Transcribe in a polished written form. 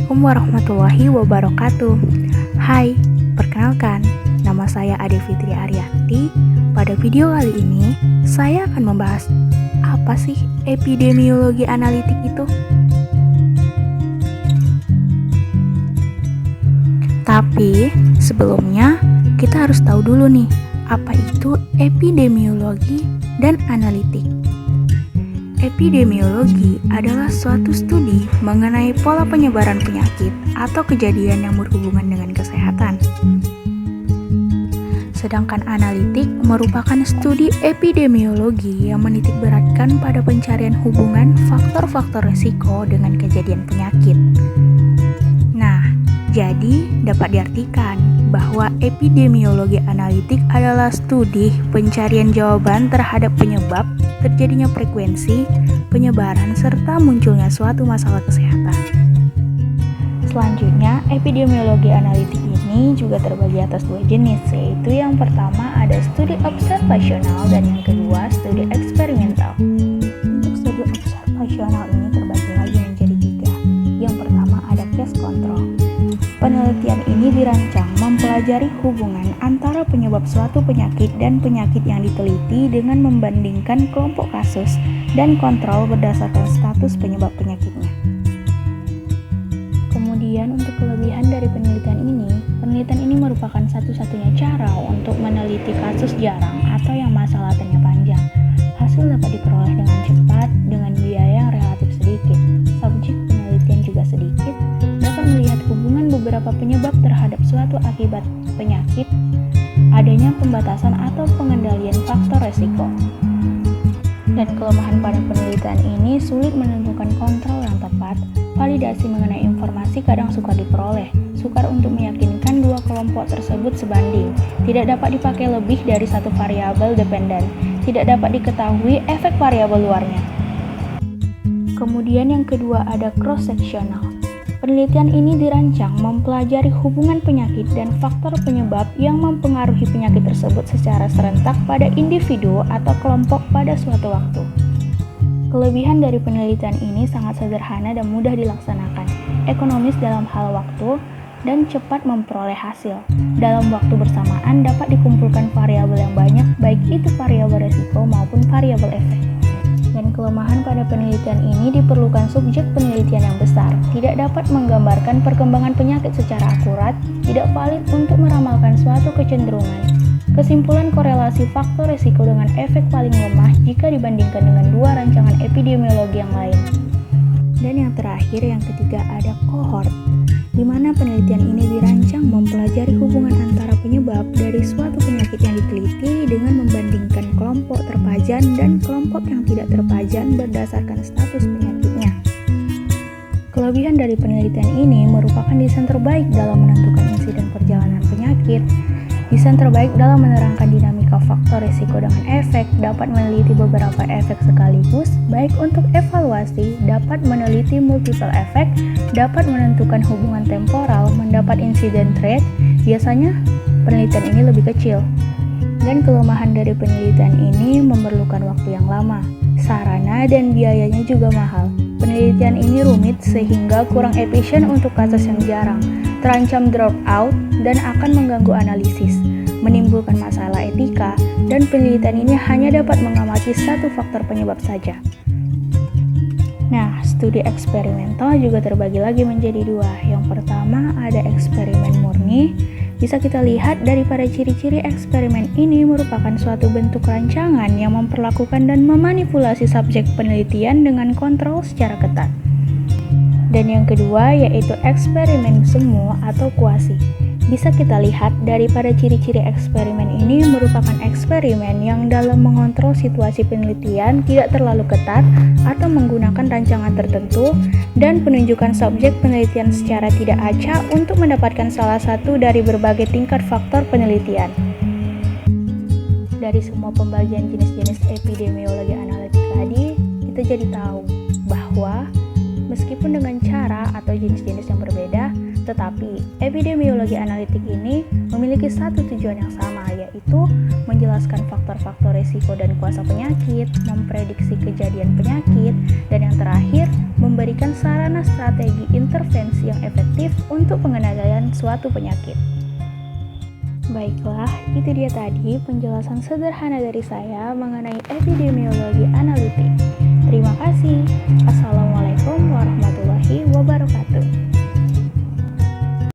Assalamualaikum warahmatullahi wabarakatuh. Hai, perkenalkan, nama saya Ade Fitri Arianti. Pada video kali ini, saya akan membahas apa sih epidemiologi analitik itu. Tapi sebelumnya kita harus tahu dulu nih, apa itu epidemiologi dan analitik. Epidemiologi adalah suatu studi mengenai pola penyebaran penyakit atau kejadian yang berhubungan dengan kesehatan. Sedangkan analitik merupakan studi epidemiologi yang menitikberatkan pada pencarian hubungan faktor-faktor risiko dengan kejadian penyakit. Nah, jadi dapat diartikan bahwa epidemiologi analitik adalah studi pencarian jawaban terhadap penyebab terjadinya frekuensi, penyebaran, serta munculnya suatu masalah kesehatan. Selanjutnya, epidemiologi analitik ini juga terbagi atas dua jenis, yaitu yang pertama ada studi observasional dan yang kedua studi eksperimental. Untuk studi observasional ini terbagi lagi menjadi tiga. Yang pertama ada case control. Penelitian ini dirancang mempelajari hubungan antara penyebab suatu penyakit dan penyakit yang diteliti dengan membandingkan kelompok kasus dan kontrol berdasarkan status penyebab penyakitnya. Kemudian untuk kelebihan dari penelitian ini merupakan satu-satunya cara untuk meneliti kasus jarang atau yang masa latennya panjang. Hasil dapat diperoleh dengan cepat dengan biaya yang relatif sedikit. Subjek penelitian juga sedikit, dapat melihat hubungan beberapa penyebab terhadap suatu akibat penyakit, adanya pembatasan atau pengendalian faktor resiko. Dan kelemahan pada penelitian ini sulit menentukan kontrol yang tepat, validasi mengenai informasi kadang sukar diperoleh, sukar untuk meyakinkan dua kelompok tersebut sebanding, tidak dapat dipakai lebih dari satu variabel dependen, tidak dapat diketahui efek variabel luarnya. Kemudian yang kedua ada cross-sectional. Penelitian ini dirancang mempelajari hubungan penyakit dan faktor penyebab yang mempengaruhi penyakit tersebut secara serentak pada individu atau kelompok pada suatu waktu. Kelebihan dari penelitian ini sangat sederhana dan mudah dilaksanakan, ekonomis dalam hal waktu, dan cepat memperoleh hasil. Dalam waktu bersamaan dapat dikumpulkan variabel yang banyak, baik itu variabel resiko maupun variabel efek. Dan kelemahan pada penelitian ini diperlukan subjek penelitian yang besar, tidak dapat menggambarkan perkembangan penyakit secara akurat, tidak valid untuk meramalkan suatu kecenderungan. Kesimpulan korelasi faktor risiko dengan efek paling lemah jika dibandingkan dengan dua rancangan epidemiologi yang lain. Dan yang terakhir, yang ketiga ada cohort, di mana penelitian ini dirancang mempelajari hubungan antara penyebab dari suatu penyakit yang diteliti dengan membandingkan kelompok terpajan dan kelompok yang tidak terpajan berdasarkan status penyakitnya. Kelebihan dari penelitian ini merupakan desain terbaik dalam menentukan insiden perjalanan penyakit, desain terbaik dalam menerangkan dinamika faktor risiko dengan efek, dapat meneliti beberapa efek sekaligus, baik untuk evaluasi, dapat meneliti multiple efek, dapat menentukan hubungan temporal, mendapat incident rate, biasanya penelitian ini lebih kecil. Dan kelemahan dari penelitian ini memerlukan waktu yang lama, sarana dan biayanya juga mahal. Penelitian ini rumit sehingga kurang efisien untuk kasus yang jarang, terancam drop out dan akan mengganggu analisis, menimbulkan masalah etika, dan penelitian ini hanya dapat mengamati satu faktor penyebab saja. Nah, studi eksperimental juga terbagi lagi menjadi dua. Yang pertama ada eksperimen murni. Bisa kita lihat daripada ciri-ciri eksperimen ini merupakan suatu bentuk rancangan yang memperlakukan dan memanipulasi subjek penelitian dengan kontrol secara ketat. Dan yang kedua yaitu eksperimen semu atau kuasi. Bisa kita lihat daripada ciri-ciri eksperimen ini merupakan eksperimen yang dalam mengontrol situasi penelitian tidak terlalu ketat atau menggunakan rancangan tertentu dan penunjukan subjek penelitian secara tidak acak untuk mendapatkan salah satu dari berbagai tingkat faktor penelitian. Dari semua pembagian jenis-jenis epidemiologi analitik tadi, kita jadi tahu bahwa meskipun dengan cara atau jenis-jenis yang berbeda, Tetapi, epidemiologi analitik ini memiliki satu tujuan yang sama, yaitu menjelaskan faktor-faktor risiko dan kuasa penyakit, memprediksi kejadian penyakit, dan yang terakhir, memberikan sarana strategi intervensi yang efektif untuk pengendalian suatu penyakit. Baiklah, itu dia tadi penjelasan sederhana dari saya mengenai epidemiologi analitik. Terima kasih.